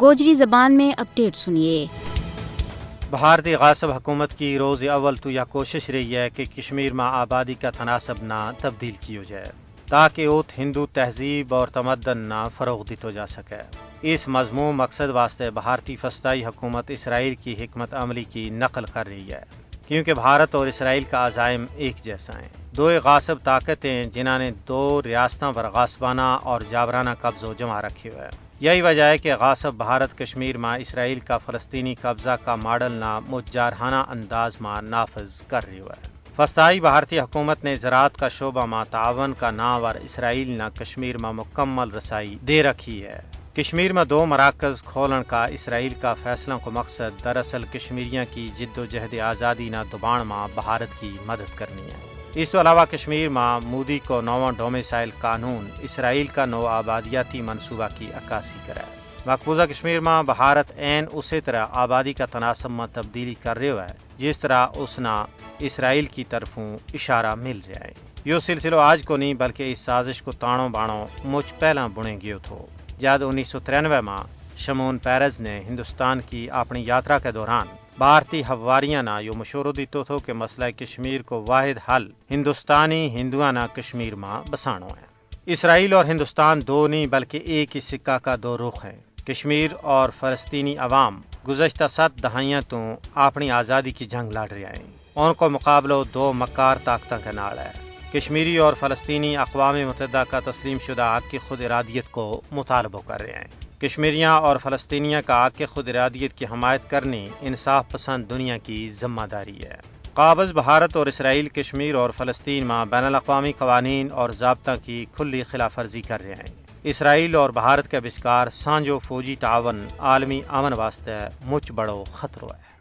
گوجری زبان میں اپڈیٹ سنیے۔ بھارتی غاصب حکومت کی روز اول تو یہ کوشش رہی ہے کہ کشمیر میں آبادی کا تناسب نہ تبدیل کیو جائے تاکہ اوت ہندو تہذیب اور تمدن نہ فروغ دیتو جا سکے۔ اس مضمون مقصد واسطے بھارتی فسطائی حکومت اسرائیل کی حکمت عملی کی نقل کر رہی ہے، کیونکہ بھارت اور اسرائیل کا عزائم ایک جیسا ہیں۔ دو غاصب طاقتیں جنہوں نے دو ریاستوں پر غاصبانہ اور جابرانہ قبضہ جما رکھے ہوئے ہیں۔ یہی وجہ ہے کہ غاصب بھارت کشمیر میں اسرائیل کا فلسطینی قبضہ کا ماڈل نہ متجارانہ انداز میں نافذ کر رہی ہے۔ فسطائی بھارتی حکومت نے زراعت کا شعبہ میں تعاون کا نام اور اسرائیل نہ کشمیر میں مکمل رسائی دے رکھی ہے۔ کشمیر میں دو مراکز کھولن کا اسرائیل کا فیصلوں کو مقصد دراصل کشمیریوں کی جد و جہد آزادی نہ دبان میں بھارت کی مدد کرنی ہے۔ اس کے علاوہ کشمیر میں مودی کو نواں ڈومیسائل قانون اسرائیل کا نو آبادیاتی منصوبہ کی عکاسی کرائے۔ مقبوضہ کشمیر میں بھارت عین اسی طرح آبادی کا تناسب میں تبدیلی کر رہے ہے جس طرح اس نہ اسرائیل کی طرفوں اشارہ مل رہا ہے۔ یہ سلسلہ آج کو نہیں بلکہ اس سازش کو تانوں بانوں مجھ پہلا بنے گیو تھو جب 1993 میں شمون پیرز نے ہندوستان کی اپنی یاترا کے دوران بھارتی ہواریاں نہ یہ مشورہ دیتو تھو کہ مسئلہ کشمیر کو واحد حل ہندوستانی ہندوانہ کشمیر میں بسانو ہے۔ اسرائیل اور ہندوستان دو نہیں بلکہ ایک ہی سکہ کا دو رخ ہیں۔ کشمیر اور فلسطینی عوام گزشتہ 7 دہائیاں تو اپنی آزادی کی جنگ لڑ رہے ہیں۔ ان کو مقابلہ دو مکار طاقتوں کے نال ہے۔ کشمیری اور فلسطینی اقوام متحدہ کا تسلیم شدہ حق کی خود ارادیت کو مطالبہ کر رہے ہیں۔ کشمیریاں اور فلسطینیوں کا حق خود ارادیت کی حمایت کرنی انصاف پسند دنیا کی ذمہ داری ہے۔ قابض بھارت اور اسرائیل کشمیر اور فلسطین میں بین الاقوامی قوانین اور ضابطوں کی کھلی خلاف ورزی کر رہے ہیں۔ اسرائیل اور بھارت کے بشکار سانجو فوجی تعاون عالمی امن واسطے مچ بڑو خطرہ ہے۔